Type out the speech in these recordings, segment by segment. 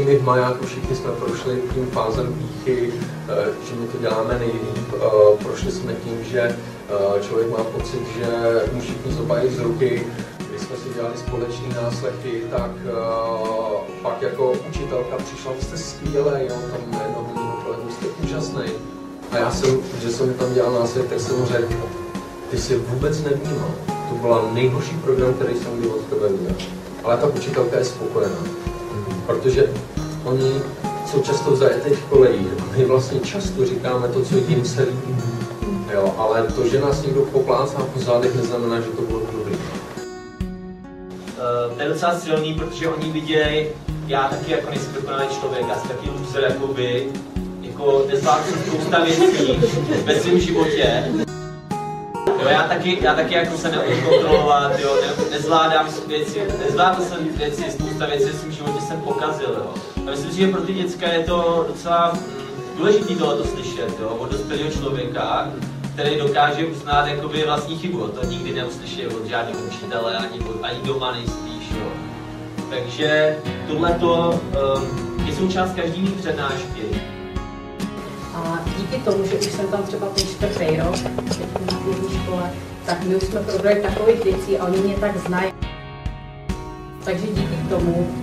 my v majáku všichni jsme prošli tím fázem pýchy, že my to děláme nejlíp. Prošli jsme tím, že člověk má pocit, že mu všichni zobají z ruky. Když jsme si dělali společné náslechy, tak pak jako učitelka přišla, vy jste skvělý, jo, tam jednoho mýho kolegu, jste úžasný. A já jsem, že jsem tam dělal náslech, tak jsem mu řekl, ty jsi vůbec nevnímal. To byl nejhorší program, který jsem kdy od tebe viděl. Ale ta učitelka je spokojená, protože oni jsou často v zajetých kolejích. My vlastně často říkáme to, co jim se líbí. Jo, ale to, že nás někdo poplácá po zádech, neznamená, že to bylo dobrý. To je docela silný, protože oni vidějí, já taky jako nejsem dokonalý člověk, já jsem taky loser jako vy, jako nezvládnu spousta věcí ve svém životě. Jo, já taky jako se neumím kontrolovat, jo, nezvládám věci, nezvládl jsem věci, spousta věcí v svém životě jsem pokazil, jo. A myslím si, že pro ty děcka je to docela důležité tohleto slyšet, jo, od dospělého člověka, který dokáže uznat jakoby vlastní chybu. To nikdy neuslyší od žádného učitele, ani doma nejspíš. Jo. Takže tohleto je součást každý přednášky. A díky tomu, že už jsem tam třeba ten 4. rok, teď na té škole, tak my už jsme probrali takových věcí a oni mě tak znají. Takže díky tomu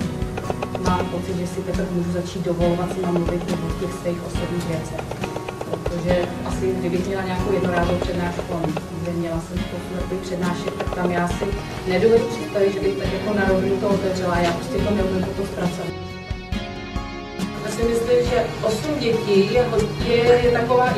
mám pocit, že si teprve můžu začít dovolovat si mluvit o těch svých osobních věcech. Protože asi kdybych měla nějakou jednorázovou přednášku, měla jsem spoustu přednášek, tak tam já si nedovedu představit, že bych tak jako na rovinu to otevřela, já prostě to neumím potom zpracovat. Já si myslím, že 8 dětí je taková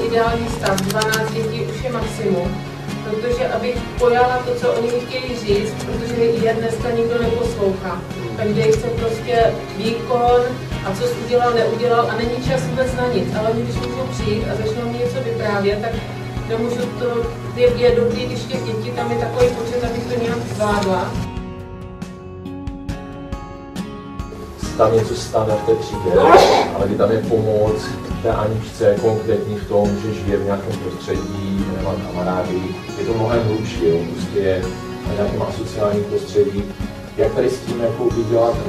ideální stav, 12 dětí už je maximum, protože abych pojala to, co oni mi chtějí říct, protože je dneska nikdo neposlouchá. Každý chce prostě výkon a co jsi udělal, neudělal a není čas vůbec na nic. Ale oni, když můžou přijít a začnou mi něco vyprávět, tak nemůžu to, je dobrý, když těch dětí tam je takový počet, abych to nějak zvládla. Tam něco stane v té třídě, ale kdy tam je pomoc té Aničce konkrétní v tom, že žije v nějakém prostředí, nemá kamarády, je to mnohem hlubší, jo, prostě je na nějakém asociálním prostředí. Jak tady s tím jako děláte?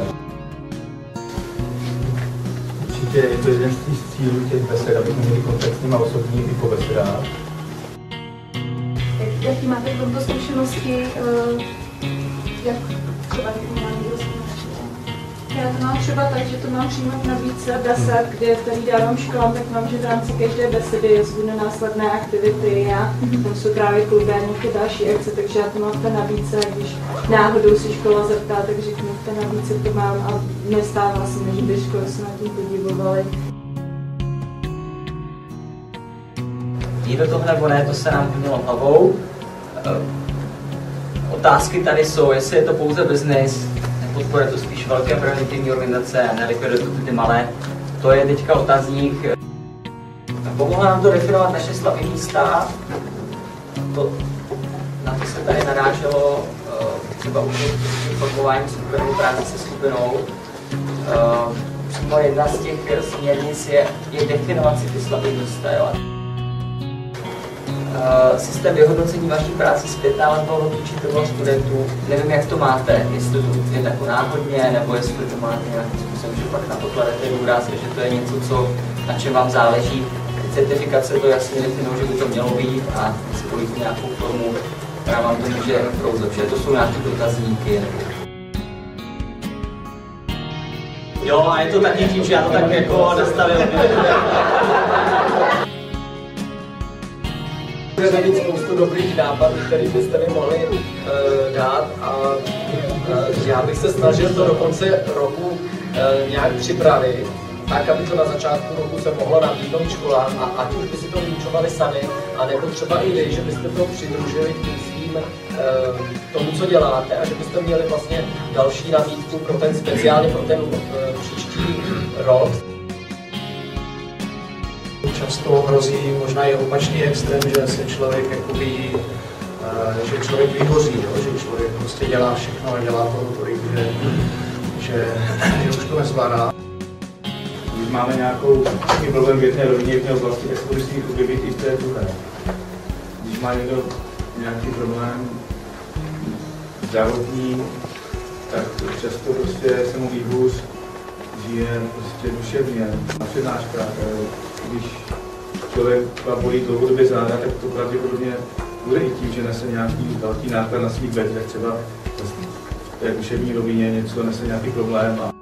Určitě je to jeden z cílů těch besed, abychom měli kontakt s nimi osobní i po besedách. Jaký máte v tomto zkušenosti, jak třeba já to mám třeba tak, že to mám přímo v nabídce besed, který dávám školám, tak mám, že v rámci každé besedy jezdím na následné aktivity a tam jsou právě kluby a nějaké další akce, takže já to mám v té nabídce, když náhodou si škola zeptá, tak řeknu v té nabídce to mám a nestává se mi, že by školy se na tím podivovaly. Jde to nebo ne, to se nám vymělo hlavou. Otázky tady jsou, jestli je to pouze business, podporuje to spíš velké preventivní organizace, nelikviduje to ty malé. To je teďka otazník. Pomohlo nám to definovat naše slabé místa. Na to se tady naráželo třeba už formování skupinou, práce se skupinou. Přímo jedna z těch směrnic je definovat si ty slabé místa. Jo. Systém vyhodnocení vaší práce zpětná vazba od učitelů a studentů. Nevím, jak to máte, jestli to je jako náhodně, nebo jestli to máte nějakým způsobem, že pak na to kladete důraz, že to je něco, na čem vám záleží. Certifikace to jasně definují, že by to mělo být a spojíte nějakou formu, která vám to může prouzet, že to jsou nějaké dotazníky. Jo, a je to taky tím, že já to tak jako nastavil. Můžete mít spoustu dobrých nápadů, které byste mi mohli dát a já bych se snažil to do konce roku nějak připravit, tak, aby to na začátku roku se mohlo nabídnout školám a ať už by si to vyučovali sami, anebo třeba i vy, že byste to přidružili k tím svým tomu, co děláte a že byste měli vlastně další nabídku pro ten speciálně pro ten příští rok. Často hrozí možná i opačný extrém, že se člověk jakoby, že člověk vyhoří, jo? Že člověk prostě dělá všechno a dělá toho tolik, že už to nezvládá. Když máme nějaký problém v jedné rodině, v jedné oblasti, tak se to musí objevit i v té druhé. Když má někdo nějaký problém zdravotní, tak často prostě se mu výhůz, žije prostě duševně na přednáškách. Když člověk bolí dlouhodobě záda, tak to pravděpodobně bude i tím, že nese nějaký velký náklad na svých bedrech, třeba v té duševní rovině něco nese nějaký problém.